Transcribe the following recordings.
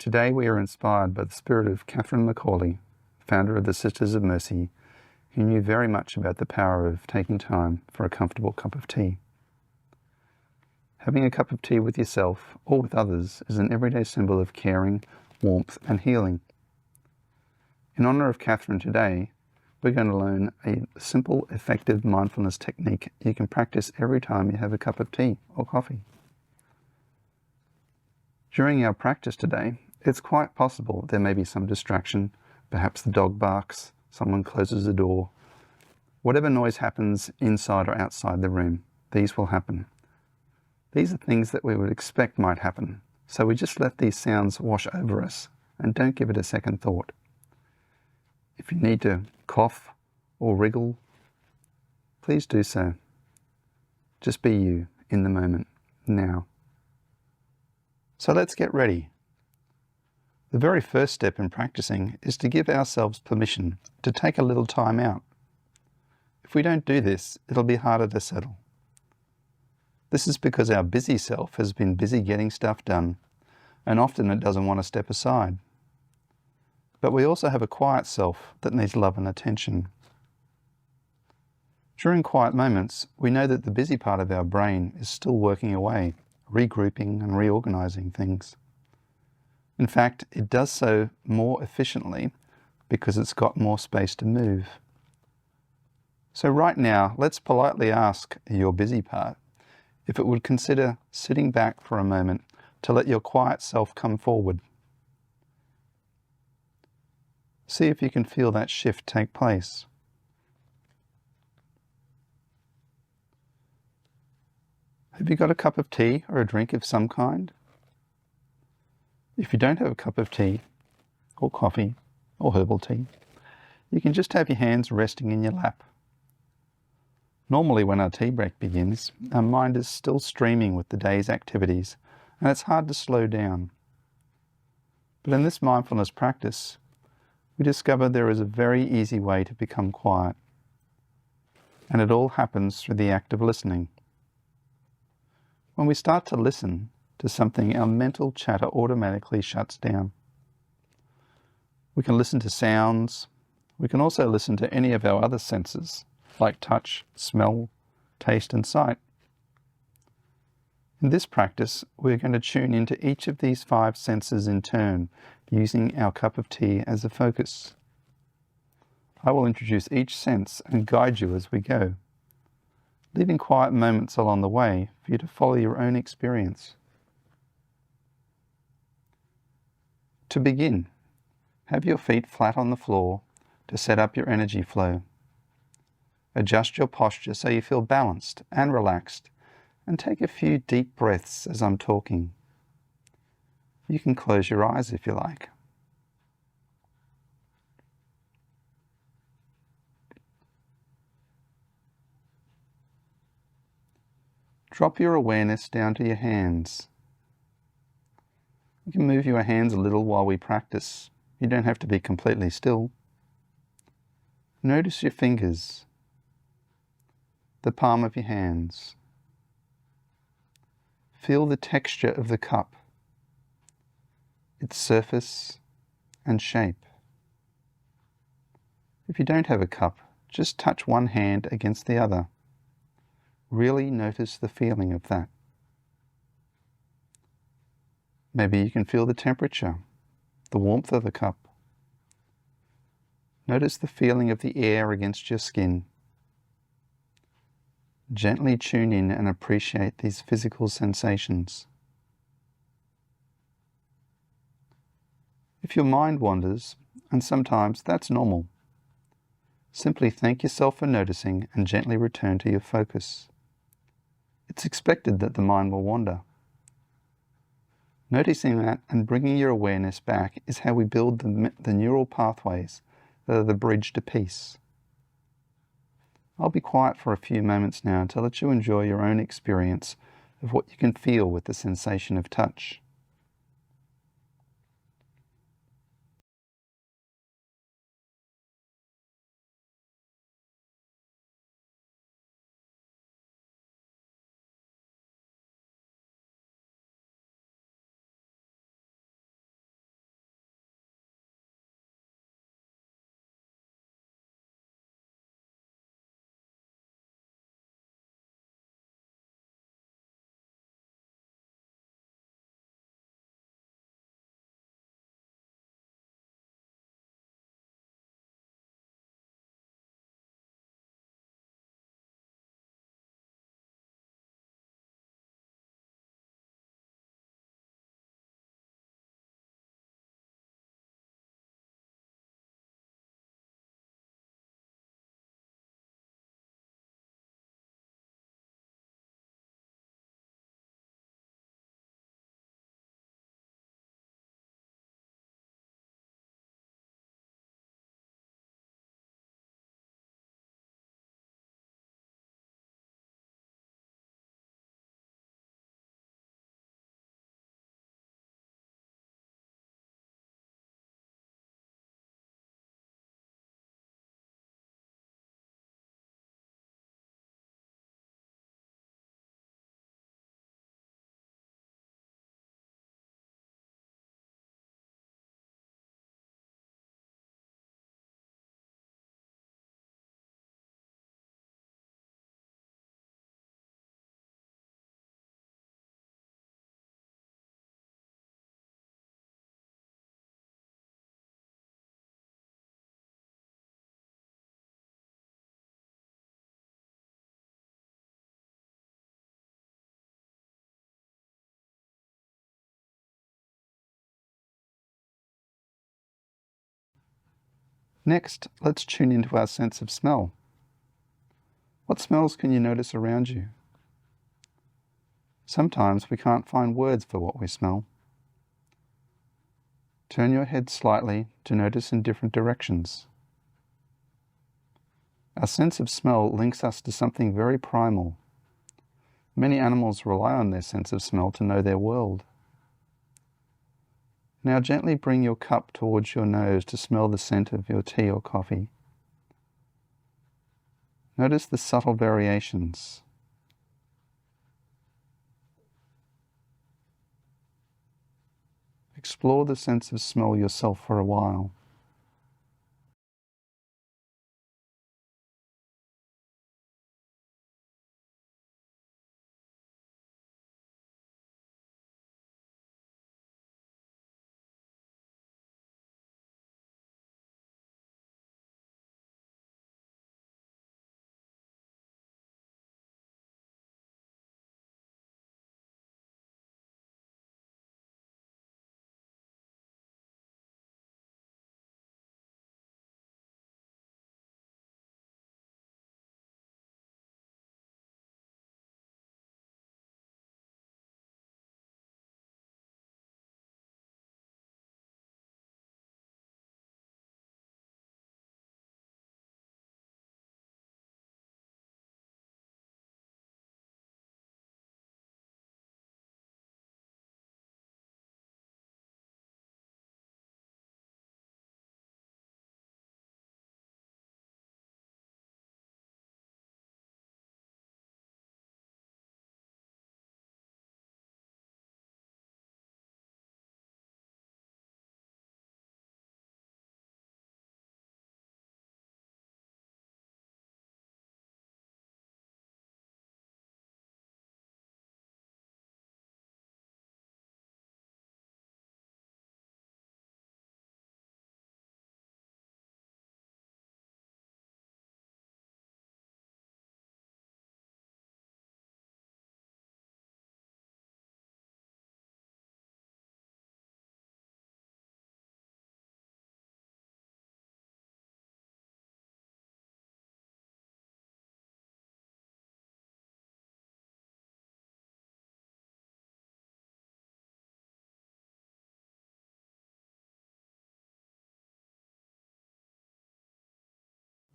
Today we are inspired by the spirit of Catherine McAuley, founder of the Sisters of Mercy, who knew very much about the power of taking time for a comfortable cup of tea. Having a cup of tea with yourself or with others is an everyday symbol of caring, warmth and healing. In honour of Catherine today, we're going to learn a simple, effective mindfulness technique you can practice every time you have a cup of tea or coffee. During our practice today, it's quite possible there may be some distraction. Perhaps the dog barks, someone closes the door. Whatever noise happens inside or outside the room, these will happen. These are things that we would expect might happen, so we just let these sounds wash over us and don't give it a second thought. If you need to cough or wriggle, please do so. Just be you in the moment, now. So let's get ready. The very first step in practicing is to give ourselves permission to take a little time out. If we don't do this, it'll be harder to settle. This is because our busy self has been busy getting stuff done, and often it doesn't want to step aside. But we also have a quiet self that needs love and attention. During quiet moments, we know that the busy part of our brain is still working away, regrouping and reorganizing things. In fact, it does so more efficiently because it's got more space to move. So right now, let's politely ask your busy part if it would consider sitting back for a moment to let your quiet self come forward. See if you can feel that shift take place. Have you got a cup of tea or a drink of some kind? If you don't have a cup of tea or coffee or herbal tea, you can just have your hands resting in your lap. Normally when our tea break begins, our mind is still streaming with the day's activities and it's hard to slow down. But in this mindfulness practice, we discover there is a very easy way to become quiet. And it all happens through the act of listening. When we start to listen to something, our mental chatter automatically shuts down. We can listen to sounds. We can also listen to any of our other senses, like touch, smell, taste, and sight. In this practice, we're going to tune into each of these 5 senses in turn, using our cup of tea as a focus. I will introduce each sense and guide you as we go, leaving quiet moments along the way for you to follow your own experience. To begin, have your feet flat on the floor to set up your energy flow. Adjust your posture so you feel balanced and relaxed, and take a few deep breaths as I'm talking. You can close your eyes if you like. Drop your awareness down to your hands. You can move your hands a little while we practice. You don't have to be completely still. Notice your fingers, the palm of your hands. Feel the texture of the cup, its surface and shape. If you don't have a cup, just touch one hand against the other. Really notice the feeling of that. Maybe you can feel the temperature, the warmth of the cup. Notice the feeling of the air against your skin. Gently tune in and appreciate these physical sensations. If your mind wanders, and sometimes that's normal, simply thank yourself for noticing and gently return to your focus. It's expected that the mind will wander. Noticing that and bringing your awareness back is how we build the neural pathways that are the bridge to peace. I'll be quiet for a few moments now to let you enjoy your own experience of what you can feel with the sensation of touch. Next, let's tune into our sense of smell. What smells can you notice around you? Sometimes we can't find words for what we smell. Turn your head slightly to notice in different directions. Our sense of smell links us to something very primal. Many animals rely on their sense of smell to know their world. Now gently bring your cup towards your nose to smell the scent of your tea or coffee. Notice the subtle variations. Explore the sense of smell yourself for a while.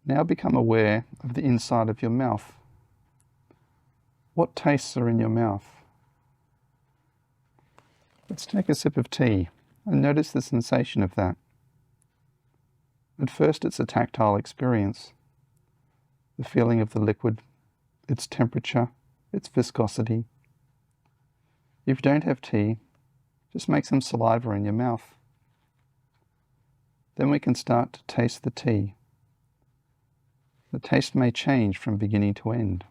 Now become aware of the inside of your mouth. What tastes are in your mouth? Let's take a sip of tea and notice the sensation of that. At first, it's a tactile experience. The feeling of the liquid, its temperature, its viscosity. If you don't have tea, just make some saliva in your mouth. Then we can start to taste the tea. The taste may change from beginning to end.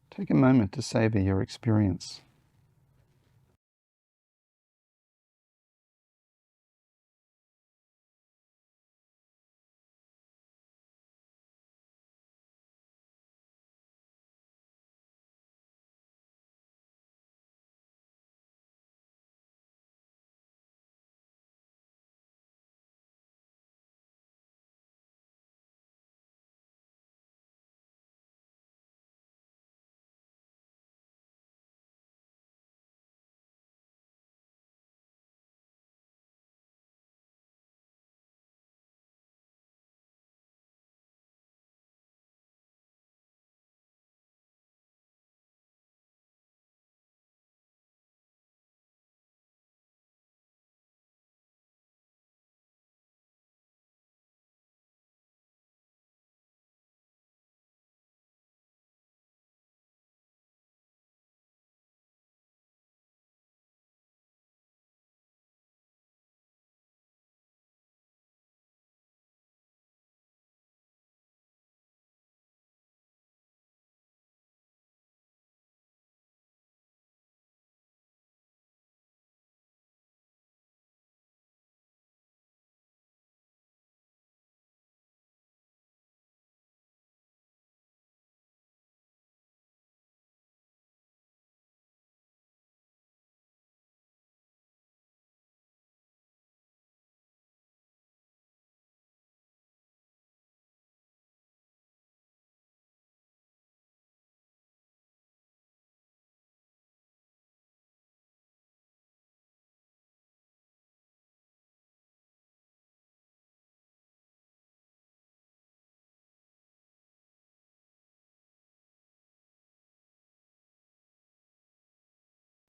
Take a moment to savor your experience.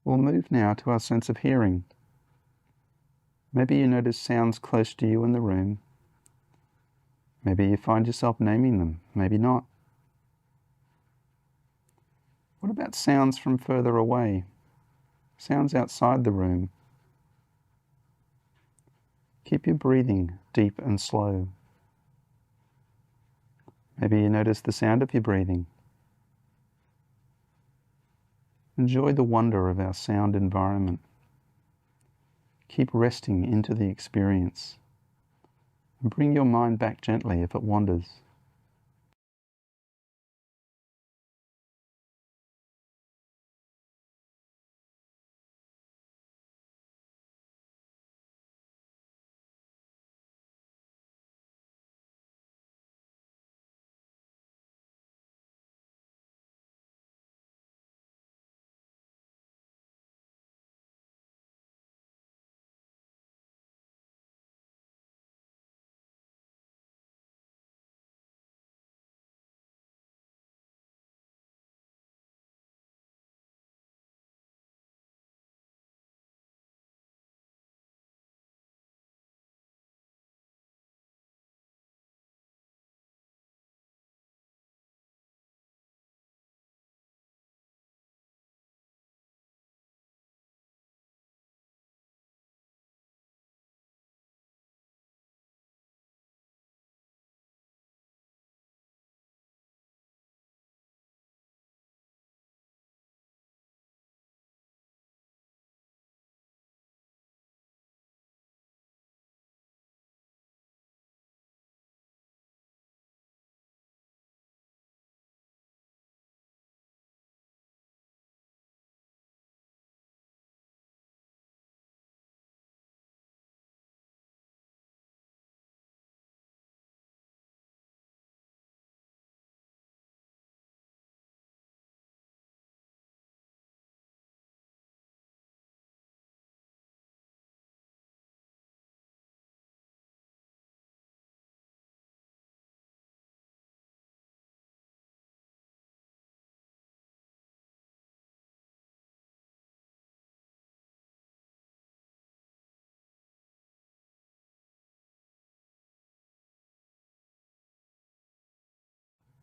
We'll move now to our sense of hearing. Maybe you notice sounds close to you in the room. Maybe you find yourself naming them, maybe not. What about sounds from further away? Sounds outside the room? Keep your breathing deep and slow. Maybe you notice the sound of your breathing. Enjoy the wonder of our sound environment. Keep resting into the experience. And bring your mind back gently if it wanders.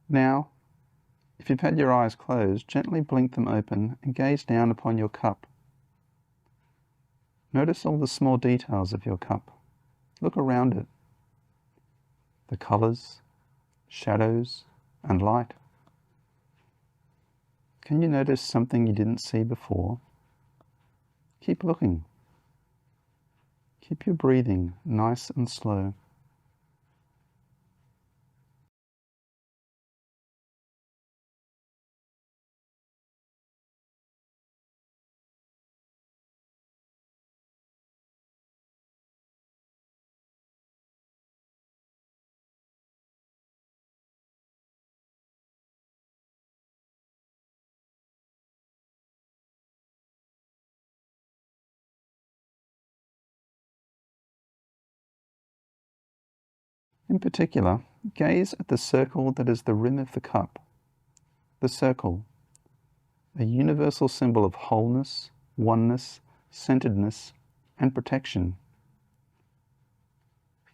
Now, if you've had your eyes closed, gently blink them open and gaze down upon your cup. Notice all the small details of your cup. Look around it. The colours, shadows, and light. Can you notice something you didn't see before? Keep looking. Keep your breathing nice and slow. In particular, gaze at the circle that is the rim of the cup. The circle, a universal symbol of wholeness, oneness, centeredness, and protection.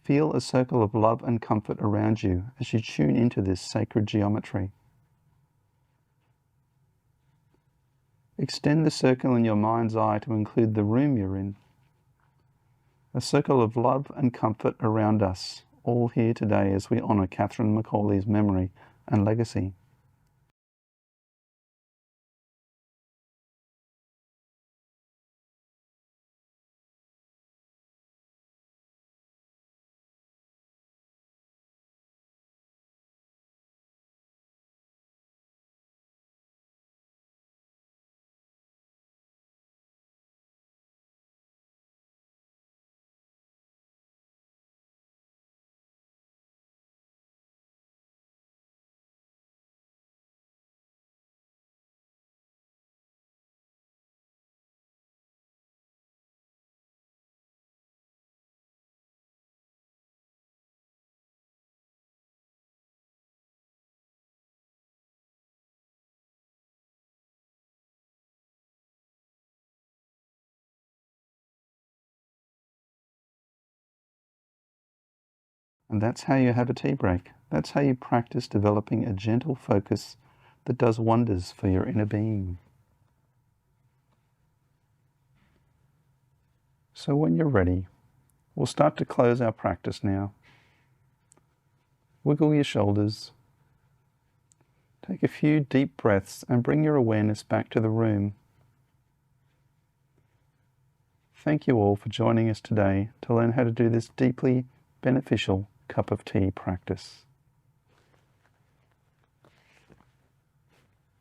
Feel a circle of love and comfort around you as you tune into this sacred geometry. Extend the circle in your mind's eye to include the room you're in. A circle of love and comfort around us, all here today as we honour Catherine McAuley's memory and legacy. And that's how you have a tea break. That's how you practice developing a gentle focus that does wonders for your inner being. So when you're ready, we'll start to close our practice now. Wiggle your shoulders. Take a few deep breaths and bring your awareness back to the room. Thank you all for joining us today to learn how to do this deeply beneficial cup of tea practice.